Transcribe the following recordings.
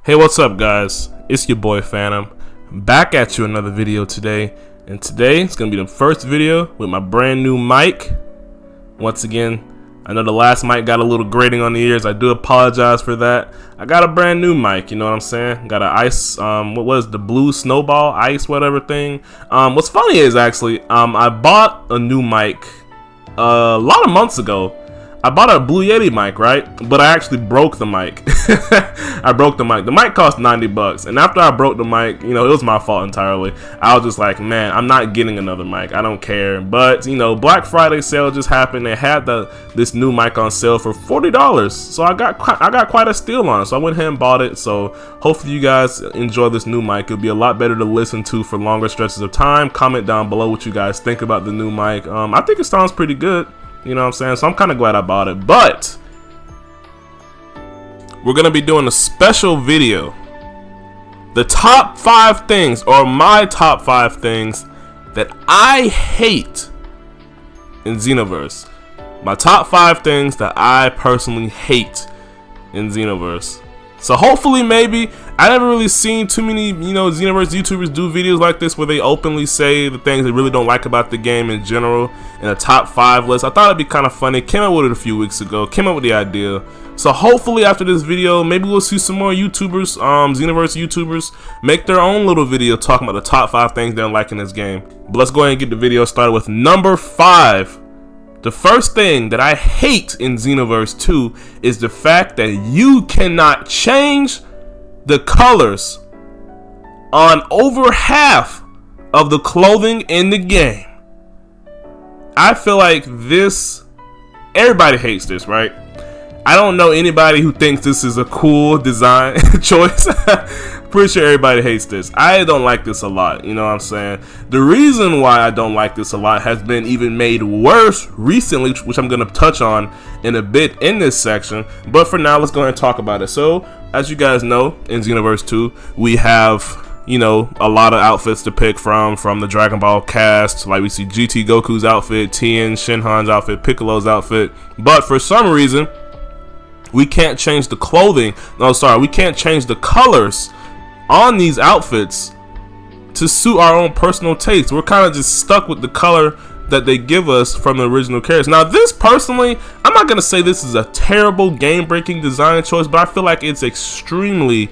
Hey, what's up guys? It's your boy Phantom, back at you another video today, and today it's gonna be the first video with my brand new mic. Once again, I know the last mic got a little grating on the ears. I do apologize for that. I got a brand new mic, you know what I'm saying? Got an ice, what was the blue snowball ice whatever thing. What's funny is actually, I bought a new mic a lot of months ago. I bought a Blue Yeti mic, right? But I actually broke the mic. I broke the mic. The mic cost 90 bucks. And after I broke the mic, you know, it was my fault entirely. I was just like, man, I'm not getting another mic. I don't care. But, you know, Black Friday sale just happened. They had this new mic on sale for $40. So I got quite a steal on it. So I went ahead and bought it. So hopefully you guys enjoy this new mic. It'll be a lot better to listen to for longer stretches of time. Comment down below what you guys think about the new mic. I think it sounds pretty good. You know what I'm saying? So I'm kind of glad I bought it. But we're going to be doing a special video. The top 5 things, or my top 5 things that I hate in Xenoverse. My top 5 things that I personally hate in Xenoverse. So hopefully, maybe, I never really seen too many, you know, Xenoverse YouTubers do videos like this where they openly say the things they really don't like about the game in general in a top 5 list. I thought it'd be kind of funny. Came up with it a few weeks ago. Came up with the idea. So hopefully after this video, maybe we'll see some more YouTubers, Xenoverse YouTubers, make their own little video talking about the top 5 things they don't like in this game. But let's go ahead and get the video started with number 5. The first thing that I hate in Xenoverse 2 is the fact that you cannot change the colors on over half of the clothing in the game. I feel like this, everybody hates this, right? I don't know anybody who thinks this is a cool design choice. Pretty sure everybody hates this. I don't like this a lot, you know what I'm saying? The reason why I don't like this a lot has been even made worse recently, which I'm going to touch on in a bit in this section. But for now, let's go ahead and talk about it. So, as you guys know, in Xenoverse 2, we have, you know, a lot of outfits to pick from the Dragon Ball cast. Like we see GT Goku's outfit, Tien, Shinhan's outfit, Piccolo's outfit. But for some reason, we can't change the clothing. No, sorry, we can't change the colors on these outfits to suit our own personal taste. We're kind of just stuck with the color that they give us from the original characters. Now this personally, I'm not gonna say this is a terrible game-breaking design choice, but I feel like it's extremely,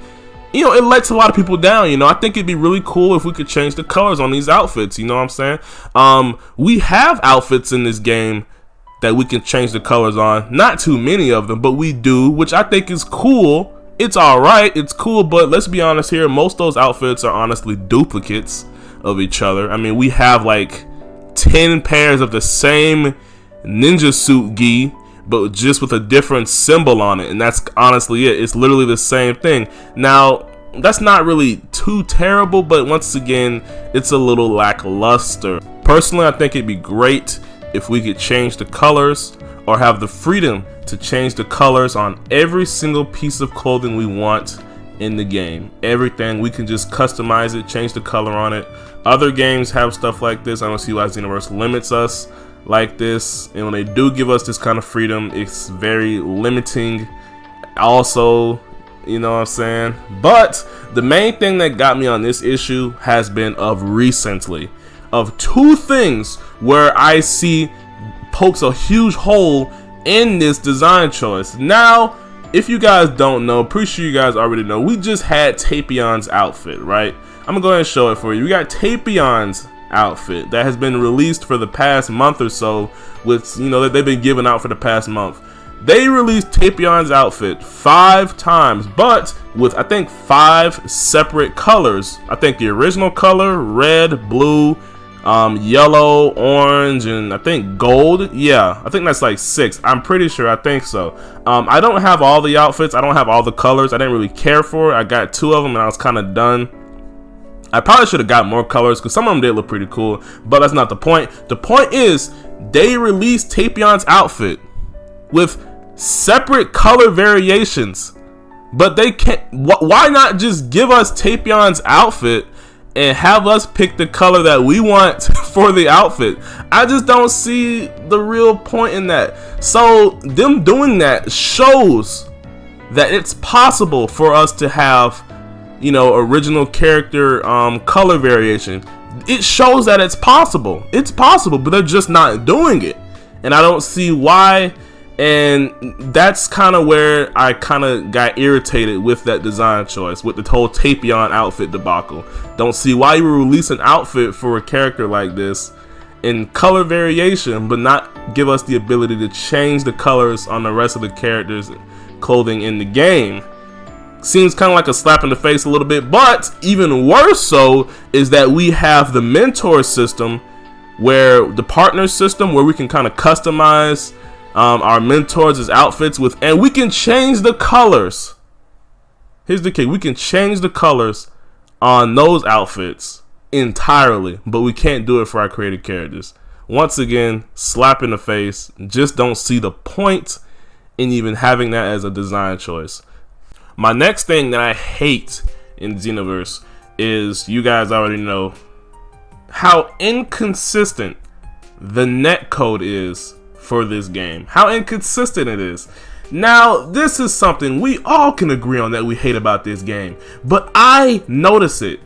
you know, it lets a lot of people down. You know, I think it'd be really cool if we could change the colors on these outfits. You know what I'm saying? We have outfits in this game that we can change the colors on. Not too many of them, but we do, which I think is cool. It's alright, it's cool, but let's be honest here, most of those outfits are honestly duplicates of each other. I mean, we have like 10 pairs of the same ninja suit gi, but just with a different symbol on it, and that's honestly it. It's literally the same thing. Now, that's not really too terrible, but once again, it's a little lackluster. Personally, I think it'd be great if we could change the colors or have the freedom to change the colors on every single piece of clothing we want in the game. Everything, we can just customize it, change the color on it. Other games have stuff like this. I don't see why Xenoverse limits us like this, and when they do give us this kind of freedom, it's very limiting also, you know what I'm saying? But the main thing that got me on this issue has been of recently, of 2 things where I see pokes a huge hole in this design choice. Now, if you guys don't know, pretty sure you guys already know, we just had Tapion's outfit, right? I'm gonna go ahead and show it for you. We got Tapion's outfit that has been released for the past month or so, with, you know, that they've been giving out for the past month. They released Tapion's outfit 5 times, but with, I think, 5 separate colors. I think the original color, red, blue, yellow, orange, and I think gold. Yeah, I think that's like 6. I'm pretty sure. I think so. I don't have all the outfits. I don't have all the colors. I didn't really care for it. I got 2 of them and I was kind of done. I probably should have got more colors because some of them did look pretty cool, but that's not the point. The point is, they released Tapion's outfit with separate color variations, but they can't. Why not just give us Tapion's outfit and have us pick the color that we want for the outfit? I just don't see the real point in that. So them doing that shows that it's possible for us to have, you know, original character color variation. It shows that it's possible. It's possible, but they're just not doing it. And I don't see why. And that's kind of where I kind of got irritated with that design choice, with the whole Tapion outfit debacle. Don't see why you would release an outfit for a character like this in color variation, but not give us the ability to change the colors on the rest of the characters' clothing in the game. Seems kind of like a slap in the face a little bit, but even worse so is that we have the mentor system, where the partner system, where we can kind of customize our mentors' outfits with, and we can change the colors. Here's the key: we can change the colors on those outfits entirely, but we can't do it for our created characters. Once again, slap in the face. Just don't see the point in even having that as a design choice. My next thing that I hate in Xenoverse is, you guys already know how inconsistent the netcode is for this game. How inconsistent it is. Now, this is something we all can agree on that we hate about this game, but I notice it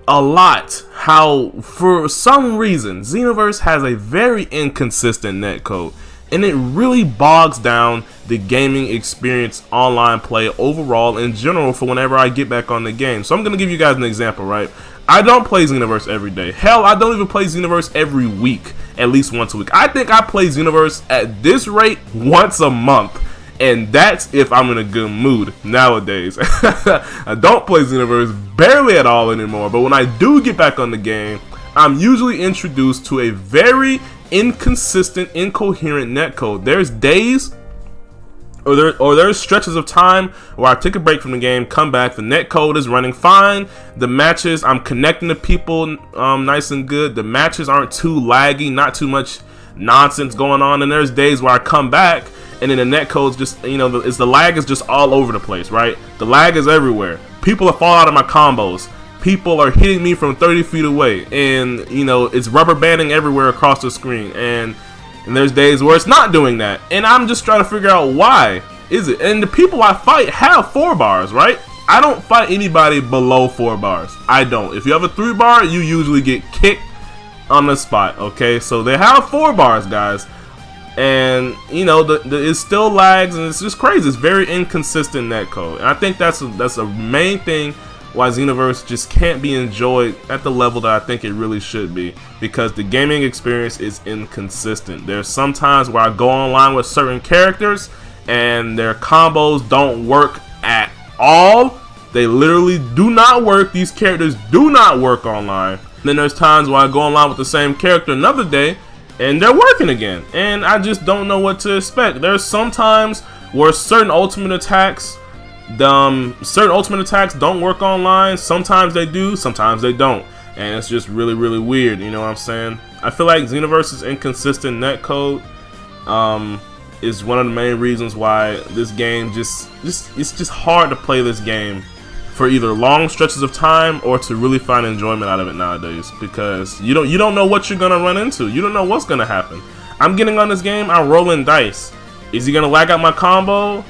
a lot, how for some reason Xenoverse has a very inconsistent netcode, and it really bogs down the gaming experience, online play overall in general, for whenever I get back on the game. So I'm gonna give you guys an example, right? I don't play Xenoverse every day. Hell, I don't even play Xenoverse every week, at least once a week. I think I play Xenoverse at this rate once a month, and that's if I'm in a good mood nowadays. I don't play Xenoverse barely at all anymore, but when I do get back on the game, I'm usually introduced to a very inconsistent, incoherent netcode. There's days or there's stretches of time where I take a break from the game, come back, the netcode is running fine, the matches, I'm connecting to people nice and good, the matches aren't too laggy, not too much nonsense going on, and there's days where I come back and then the netcode's just, you know, the lag is just all over the place, right? The lag is everywhere. People are falling out of my combos. People are hitting me from 30 feet away, and you know, it's rubber banding everywhere across the screen, and there's days where it's not doing that, and I'm just trying to figure out why is it. And the people I fight have 4 bars, right? I don't fight anybody below 4 bars. I don't. If you have a 3 bar, you usually get kicked on the spot. Okay, so they have 4 bars, guys, and you know, it still lags, and it's just crazy. It's very inconsistent netcode, and I think that's a main thing why Xenoverse just can't be enjoyed at the level that I think it really should be, because the gaming experience is inconsistent. There's some times where I go online with certain characters and their combos don't work at all. They literally do not work. These characters do not work online. Then there's times where I go online with the same character another day and they're working again, and I just don't know what to expect. There's some times where certain ultimate attacks don't work online. Sometimes they do, sometimes they don't, and it's just really, really weird. You know what I'm saying? I feel like Xenoverse's inconsistent netcode is one of the main reasons why this game it's just hard to play this game for either long stretches of time or to really find enjoyment out of it nowadays, because you don't know what you're gonna run into. You don't know what's gonna happen. I'm getting on this game, I'm rolling dice. Is he gonna lag out my combo?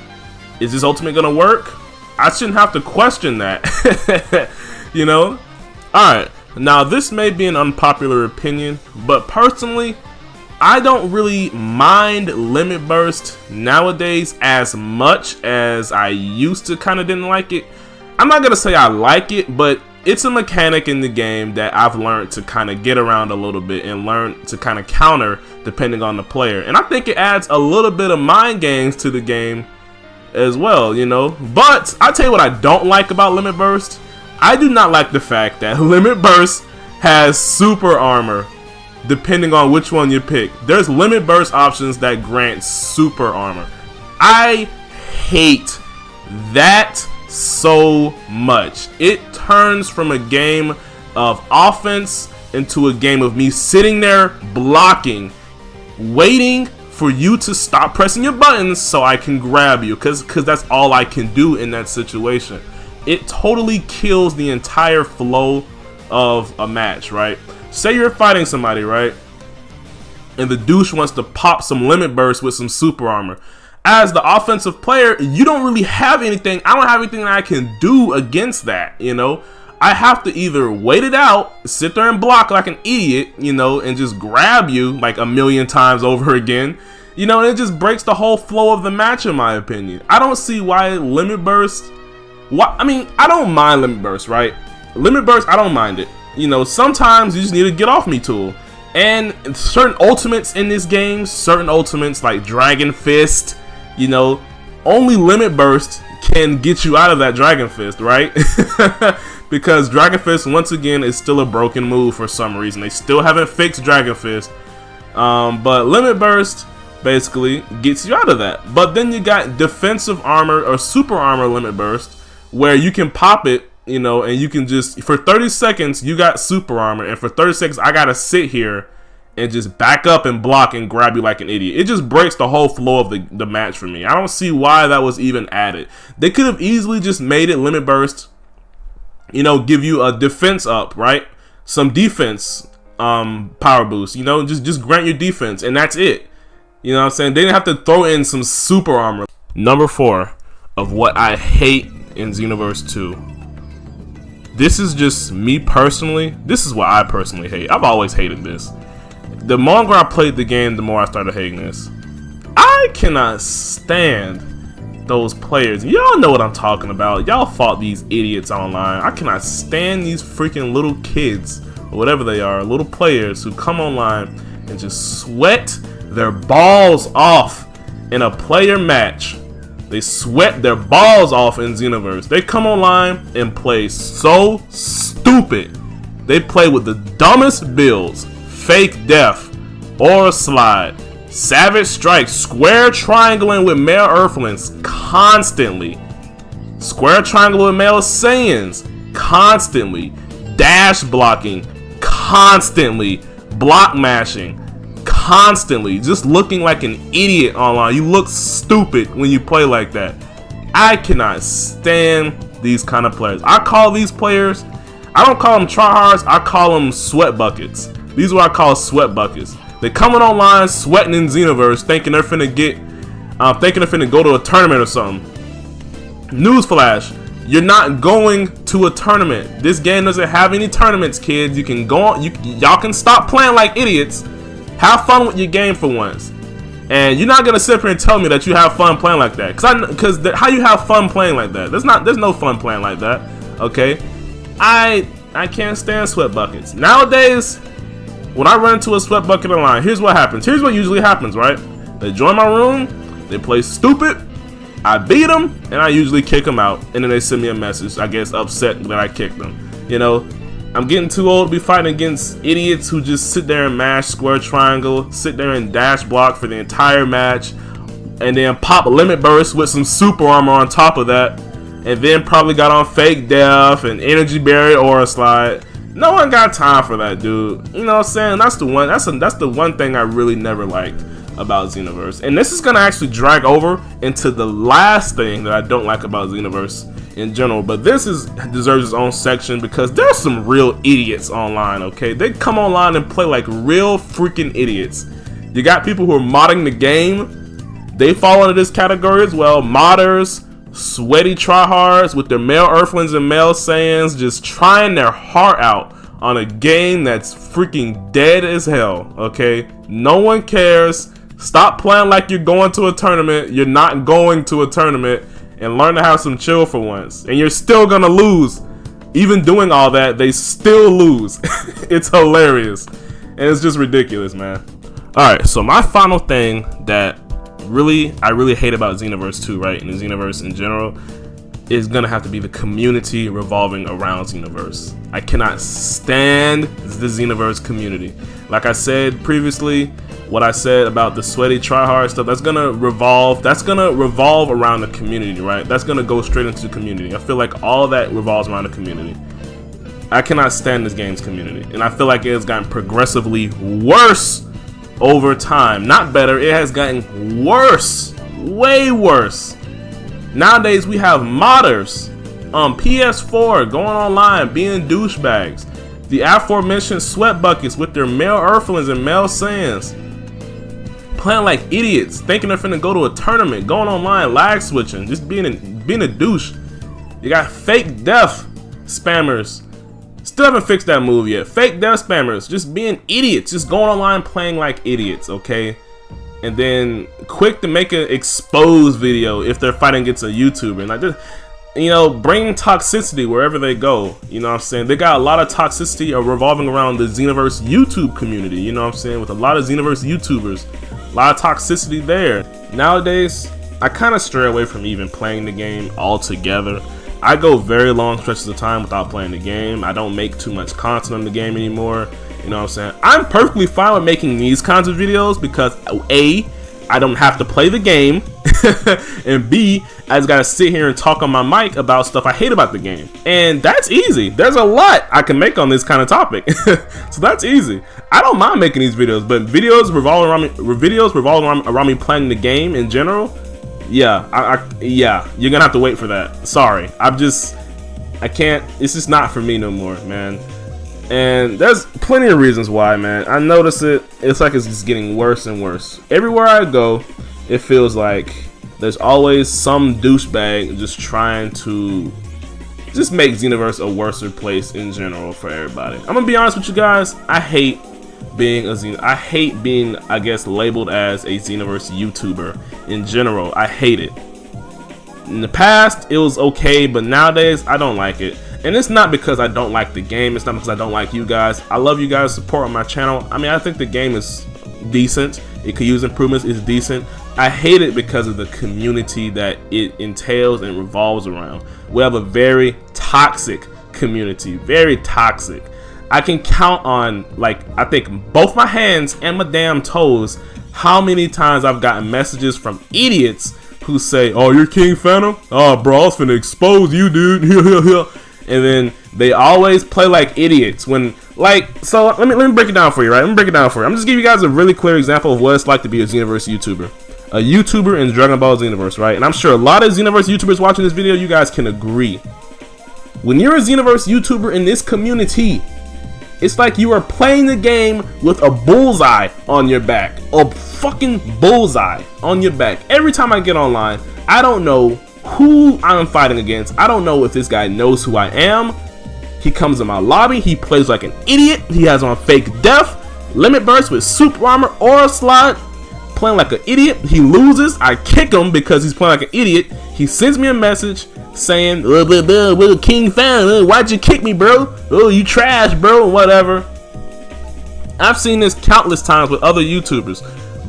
Is this ultimate gonna work? I shouldn't have to question that. You know? Alright, now this may be an unpopular opinion, but personally, I don't really mind Limit Burst nowadays as much as I used to. Kind of didn't like it. I'm not gonna say I like it, but it's a mechanic in the game that I've learned to kind of get around a little bit and learn to kind of counter depending on the player. And I think it adds a little bit of mind games to the game as well, you know. But I tell you what I don't like about Limit Burst. I do not like the fact that Limit Burst has super armor depending on which one you pick. There's Limit Burst options that grant super armor. I hate that so much. It turns from a game of offense into a game of me sitting there blocking, waiting for you to stop pressing your buttons so I can grab you, because that's all I can do in that situation. It totally kills the entire flow of a match, right? Say you're fighting somebody, right? And the douche wants to pop some Limit Burst with some super armor. as the offensive player, you don't really have anything. I don't have anything that I can do against that, you know. I have to either wait it out, sit there and block like an idiot, you know, and just grab you like a million times over again, you know, and it just breaks the whole flow of the match, in my opinion. I don't see why Limit Burst. I mean, I don't mind Limit Burst, right? Limit Burst, I don't mind it. You know, sometimes you just need a get off me tool. And certain ultimates in this game, certain ultimates like Dragon Fist, you know, only Limit Burst can get you out of that Dragon Fist, right? Because Dragon Fist, once again, is still a broken move for some reason. They still haven't fixed Dragon Fist. But Limit Burst basically gets you out of that. But then you got defensive armor or super armor Limit Burst, where you can pop it, you know, and you can just, for 30 seconds, you got super armor. And for 30 seconds, I gotta sit here and just back up and block and grab you like an idiot. It just breaks the whole flow of the match for me. I don't see why that was even added. They could have easily just made it Limit Burst, you know, give you a defense up, right? Some defense power boost, you know, just grant your defense, and that's it. You know what I'm saying? They didn't have to throw in some super armor. Number 4 of what I hate in Xenoverse 2. This is just me personally. This is what I personally hate. I've always hated this. The longer I played the game, the more I started hating this. I cannot stand those players. Y'all know what I'm talking about. Y'all fought these idiots online. I cannot stand these freaking little kids, or whatever they are, little players who come online and just sweat their balls off in a player match. They sweat their balls off in Xenoverse. They come online and play so stupid. They play with the dumbest builds. Fake Death, Aura Slide, Savage Strike, Square Triangling with male Earthlings constantly. Square Triangle with male Saiyans constantly. Dash blocking constantly. Block mashing constantly. Just looking like an idiot online. You look stupid when you play like that. I cannot stand these kind of players. I call these players, I don't call them tryhards, I call them sweat buckets. These are what I call sweat buckets. They coming online sweating in Xenoverse, thinking they're finna go to a tournament or something. Newsflash: you're not going to a tournament. This game doesn't have any tournaments, kids. You can go on. Y'all can stop playing like idiots. Have fun with your game for once. And you're not gonna sit here and tell me that you have fun playing like that. Cause how you have fun playing like that? There's no fun playing like that. Okay, I can't stand sweat buckets nowadays. When I run into a sweat bucket online, here's what happens. Here's what usually happens, right? They join my room, they play stupid, I beat them, and I usually kick them out. And then they send me a message, I guess upset that I kicked them. You know, I'm getting too old to be fighting against idiots who just sit there and mash square triangle, sit there and dash block for the entire match, and then pop Limit Burst with some super armor on top of that, and then probably got on Fake Death and Energy Barrier Aura Slide. No one got time for that, dude. You know what I'm saying? That's the one thing I really never liked about Xenoverse. And this is gonna actually drag over into the last thing that I don't like about Xenoverse in general. But this deserves its own section because there's some real idiots online, okay? They come online and play like real freaking idiots. You got people who are modding the game. They fall into this category as well. Modders, sweaty tryhards with their male Earthlings and male Saiyans just trying their heart out on a game that's freaking dead as hell, okay? No one cares. Stop playing like you're going to a tournament. You're not going to a tournament, and learn to have some chill for once. And you're still gonna lose. Even doing all that, they still lose. It's hilarious. And it's just ridiculous, man. Alright, so my final thing that I really hate about Xenoverse 2, right, and the Xenoverse in general, is gonna have to be the community revolving around Xenoverse. I cannot stand the Xenoverse community. Like I said previously, what I said about the sweaty tryhard stuff, that's gonna revolve around the community, right? That's gonna go straight into the community. I feel like all of that revolves around the community. I cannot stand this game's community, and I feel like it has gotten progressively worse over time. Not better, it has gotten worse, way worse. Nowadays we have modders on PS4 going online being douchebags. The aforementioned sweat buckets with their male Earthlings and male Saiyans playing like idiots, thinking they're finna go to a tournament, going online, lag switching, just being a douche. You got fake death spammers. Still haven't fixed that move yet. Fake death spammers, just being idiots, just going online playing like idiots, okay? And then quick to make an expose video if they're fighting against a YouTuber. And like this, you know, bringing toxicity wherever they go. You know what I'm saying? They got a lot of toxicity revolving around the Xenoverse YouTube community. You know what I'm saying? With a lot of Xenoverse YouTubers, a lot of toxicity there. Nowadays, I kind of stray away from even playing the game altogether. I go very long stretches of time without playing the game. I don't make too much content on the game anymore. You know what I'm saying? I'm perfectly fine with making these kinds of videos because A, I don't have to play the game, and B, I just gotta sit here and talk on my mic about stuff I hate about the game. And that's easy. There's a lot I can make on this kind of topic. So that's easy. I don't mind making these videos, but videos revolving around me playing the game in general, yeah, yeah, you're gonna have to wait for that. Sorry. I can't, it's just not for me no more, man. And there's plenty of reasons why, man. I notice it. It's like it's just getting worse and worse. Everywhere I go, it feels like there's always some douchebag just trying to just make Xenoverse a worse place in general for everybody. I'm gonna be honest with you guys. I hate being, I guess, labeled as a Xenoverse YouTuber in general. I hate it. In the past, it was okay, but nowadays, I don't like it. And it's not because I don't like the game. It's not because I don't like you guys. I love you guys' support on my channel. I mean, I think the game is decent. It could use improvements. It's decent. I hate it because of the community that it entails and revolves around. We have a very toxic community. Very toxic. I can count on, like, I think both my hands and my damn toes how many times I've gotten messages from idiots who say, "Oh, you're King Phantom? Oh, bro, I was finna expose you, dude." And then they always play like idiots when, like, so let me break it down for you, right? Let me break it down for you. I'm just giving you guys a really clear example of what it's like to be a Xenoverse YouTuber. A YouTuber in Dragon Ball Xenoverse, right? And I'm sure a lot of Xenoverse YouTubers watching this video, you guys can agree. When you're a Xenoverse YouTuber in this community, it's like you are playing the game with a bullseye on your back. A fucking bullseye on your back. Every time I get online, I don't know who I'm fighting against. I don't know if this guy knows who I am. He comes in my lobby, he plays like an idiot, he has on fake death, limit burst with super armor, aura slot, playing like an idiot. He loses, I kick him because he's playing like an idiot. He sends me a message saying, King Fan, why'd you kick me, bro? Oh, you trash, bro, whatever. I've seen this countless times with other YouTubers.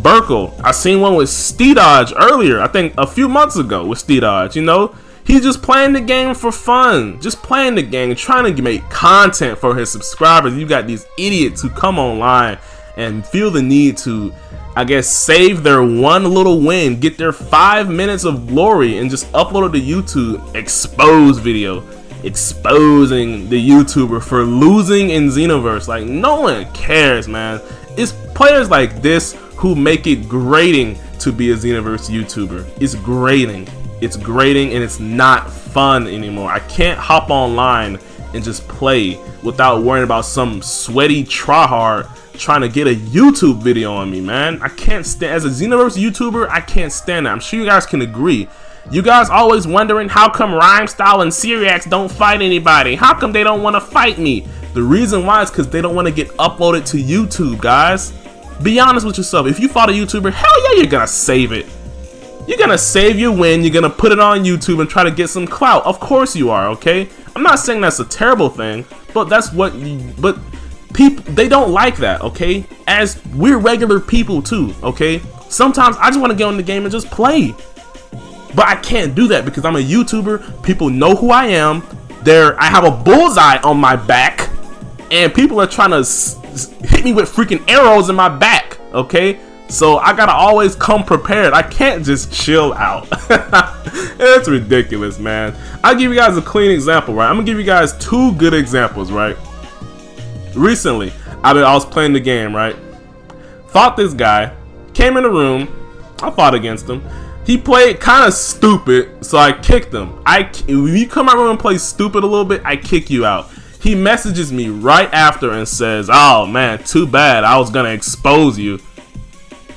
Burkle, I seen one with Steedodge earlier, I think a few months ago with Steedodge, you know? He's just playing the game for fun, just playing the game, trying to make content for his subscribers. You got these idiots who come online and feel the need to, I guess, save their one little win, get their 5 minutes of glory and just upload it to YouTube, expose video, exposing the YouTuber for losing in Xenoverse. Like, no one cares, man. It's players like this who make it grating to be a Xenoverse YouTuber. It's grating. It's grating and it's not fun anymore. I can't hop online and just play without worrying about some sweaty tryhard trying to get a YouTube video on me, man. I can't stand, as a Xenoverse YouTuber, I can't stand that. I'm sure you guys can agree. You guys always wondering how come Rhymestyle and Syriax don't fight anybody? How come they don't want to fight me? The reason why is because they don't want to get uploaded to YouTube, guys. Be honest with yourself. If you fought a YouTuber, hell yeah, you're gonna save it. You're gonna save your win. You're gonna put it on YouTube and try to get some clout. Of course you are, okay? I'm not saying that's a terrible thing, but that's what but people, they don't like that, okay? As we're regular people too, okay? Sometimes I just want to get on the game and just play. But I can't do that because I'm a YouTuber. People know who I am. I have a bullseye on my back, and people are trying to hit me with freaking arrows in my back, okay? So I gotta always come prepared. I can't just chill out. It's ridiculous, man. I'll give you guys a clean example, right? I'm gonna give you guys 2 good examples, right? Recently, I was playing the game, right? Fought this guy, came in the room, I fought against him. He played kind of stupid, so I kicked him. If you come out and play stupid a little bit, I kick you out. He messages me right after and says, "Oh man, too bad, I was gonna expose you."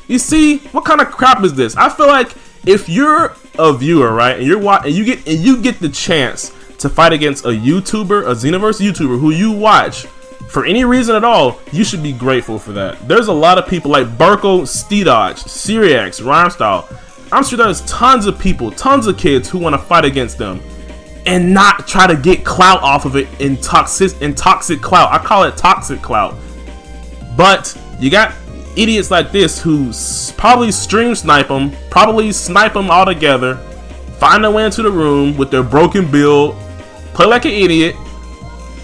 You see, what kind of crap is this? I feel like if you're a viewer, right, and you get the chance to fight against a YouTuber, a Xenoverse YouTuber who you watch for any reason at all, you should be grateful for that. There's a lot of people like Burko, Steedodge, Syriax, Rhymestyle. I'm sure there's tons of people, tons of kids who want to fight against them and not try to get clout off of it in toxic clout. I call it toxic clout. But you got idiots like this who probably stream snipe them, probably snipe them all together, find their way into the room with their broken build, play like an idiot,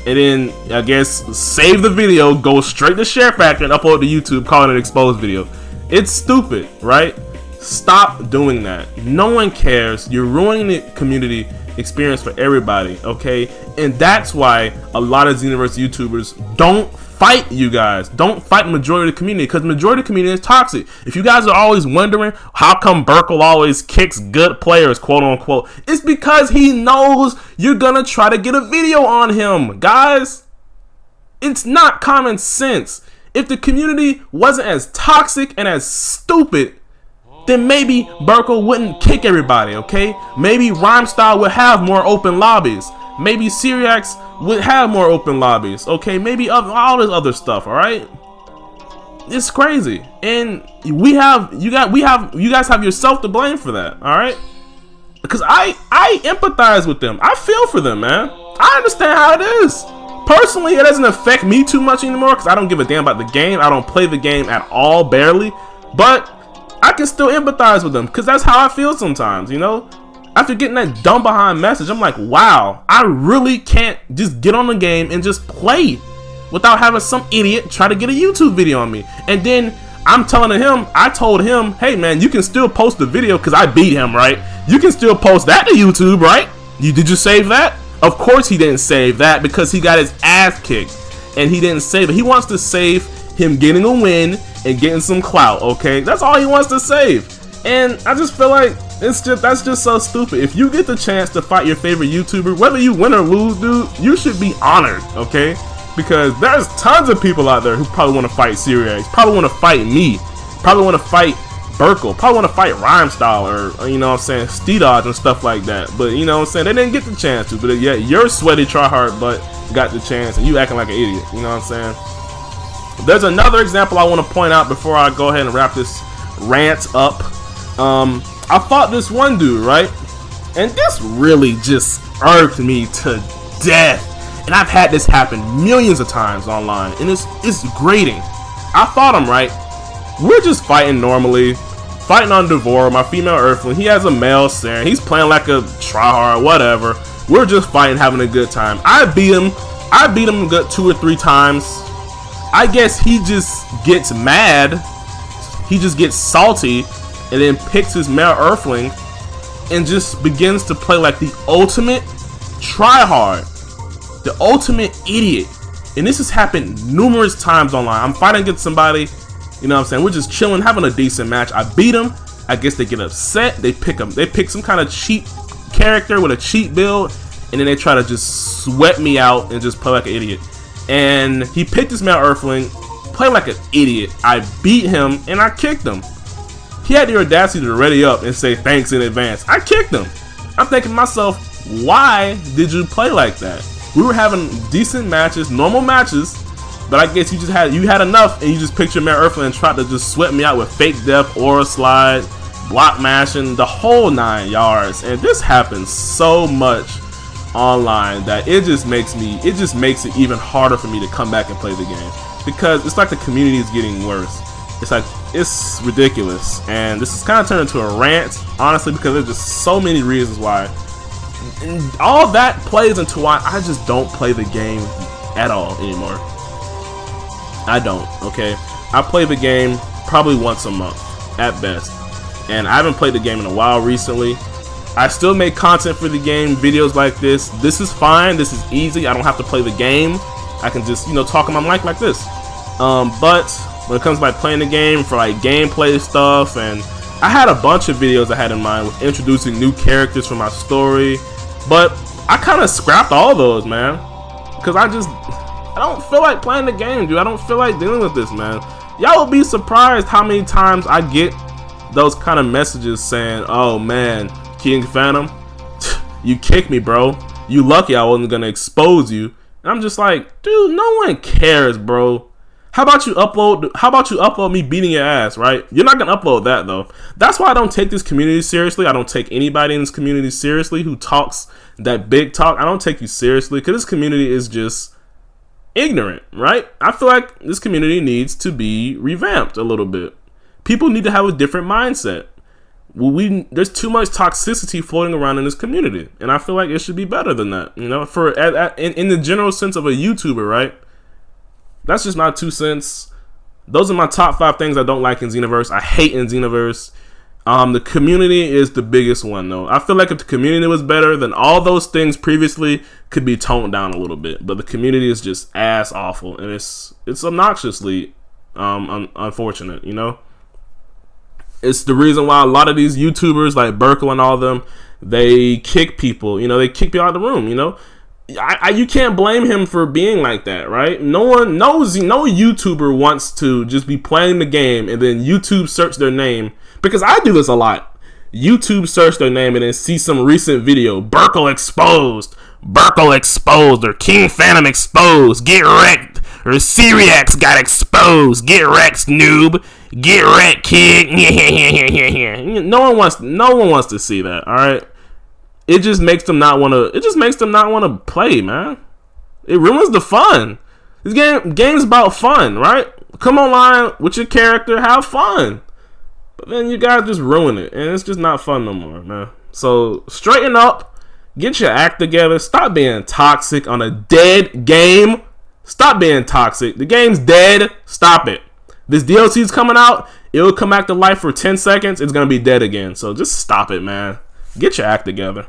and then I guess save the video, go straight to Share Factor and upload to YouTube calling it an exposed video. It's stupid, right? Stop doing that. No one cares. You're ruining the community experience for everybody, okay? And that's why a lot of Xenoverse YouTubers don't fight you guys. Don't fight the majority of the community, because the majority of the community is toxic. If you guys are always wondering how come Burkle always kicks good players, quote unquote, it's because he knows you're gonna try to get a video on him, guys. It's not common sense. If the community wasn't as toxic and as stupid, then maybe Burkle wouldn't kick everybody, okay? Maybe Rhymestyle would have more open lobbies. Maybe Syriax would have more open lobbies, okay? Maybe all this other stuff, all right? It's crazy, and you guys have yourself to blame for that, all right? Because I empathize with them. I feel for them, man. I understand how it is. Personally, it doesn't affect me too much anymore because I don't give a damn about the game. I don't play the game at all, barely. But I can still empathize with them because that's how I feel sometimes, you know? After getting that dumb behind message, I'm like, wow, I really can't just get on the game and just play without having some idiot try to get a YouTube video on me. And then I'm telling him, I told him, hey man, you can still post the video because I beat him, right? You can still post that to YouTube, right? Did you save that? Of course he didn't save that because he got his ass kicked and he didn't save it. He wants to save him getting a win and getting some clout, okay? That's all he wants to save. And I just feel like that's just so stupid. If you get the chance to fight your favorite YouTuber, whether you win or lose, dude, you should be honored, okay? Because there's tons of people out there who probably want to fight Syriax, probably want to fight me, probably want to fight Burkle, probably want to fight Rhymestyle or you know what I'm saying, Steedodge and stuff like that. But you know what I'm saying, they didn't get the chance to. But yeah, your sweaty tryhard butt got the chance and you acting like an idiot, you know what I'm saying? There's another example I want to point out before I go ahead and wrap this rant up. I fought this one dude, right? And this really just irked me to death. And I've had this happen millions of times online, and it's grating. I fought him, right? We're just fighting normally, fighting on Devore, my female Earthling. He has a male Saren. He's playing like a tryhard, whatever. We're just fighting, having a good time. I beat him good 2 or 3 times. I guess he just gets mad. He just gets salty, and then picks his male Earthling and just begins to play like the ultimate tryhard, the ultimate idiot. And this has happened numerous times online. I'm fighting against somebody, you know what I'm saying, we're just chilling, having a decent match. I beat him. I guess they get upset. They pick some kind of cheap character with a cheap build, and then they try to just sweat me out and just play like an idiot. And he picked his male Earthling, played like an idiot. I beat him and I kicked him. He had the audacity to ready up and say thanks in advance. I kicked him. I'm thinking to myself, why did you play like that? We were having decent matches, normal matches, but I guess you had enough and you just picked your male Earthling and tried to just sweat me out with fake death, aura slide, block mashing, the whole 9 yards. And this happens so much online that it just makes it even harder for me to come back and play the game, because it's like the community is getting worse. It's ridiculous, and this is kind of turned into a rant, honestly, because there's just so many reasons why. And all that plays into why I just don't play the game at all anymore. I don't, okay? I play the game probably once a month at best, and I haven't played the game in a while recently. I still make content for the game, videos like this. This is fine, this is easy. I don't have to play the game. I can just, you know, talk on my mic like this. But when it comes to like playing the game for like gameplay stuff, and I had a bunch of videos I had in mind with introducing new characters for my story, but I kind of scrapped all those, man, because I don't feel like playing the game, dude. I don't feel like dealing with this, man. Y'all will be surprised how many times I get those kind of messages saying, "Oh man, King Phantom, you kicked me, bro. You lucky I wasn't gonna expose you." And I'm just like, dude, no one cares, bro. How about you upload me beating your ass, right? You're not gonna upload that though. That's why I don't take this community seriously. I don't take anybody in this community seriously who talks that big talk. I don't take you seriously because this community is just ignorant, right? I feel like this community needs to be revamped a little bit. People need to have a different mindset. There's too much toxicity floating around in this community, and I feel like it should be better than that. You know, in the general sense of a YouTuber, right? That's just my 2 cents. Those are my top 5 things I don't like in Xenoverse. I hate in Xenoverse. The community is the biggest one, though. I feel like if the community was better, then all those things previously could be toned down a little bit. But the community is just ass awful, and it's obnoxiously unfortunate, you know? It's the reason why a lot of these YouTubers like Burkle and all of them, they kick people. You know, they kick people out of the room. You know, you can't blame him for being like that, right? No YouTuber wants to just be playing the game and then YouTube search their name, because I do this a lot. YouTube search their name and then see some recent video, Burkle exposed, or King Phantom exposed, get wrecked, or Syriax got exposed, get wrecked, noob. Get wrecked, kid. No one wants to see that. All right. It just makes them not want to play, man. It ruins the fun. This game's about fun, right? Come online with your character, have fun. But then you guys just ruin it, and it's just not fun no more, man. So straighten up, get your act together. Stop being toxic on a dead game. Stop being toxic. The game's dead. Stop it. This DLC's coming out, it will come back to life for 10 seconds, it's going to be dead again. So just stop it, man. Get your act together.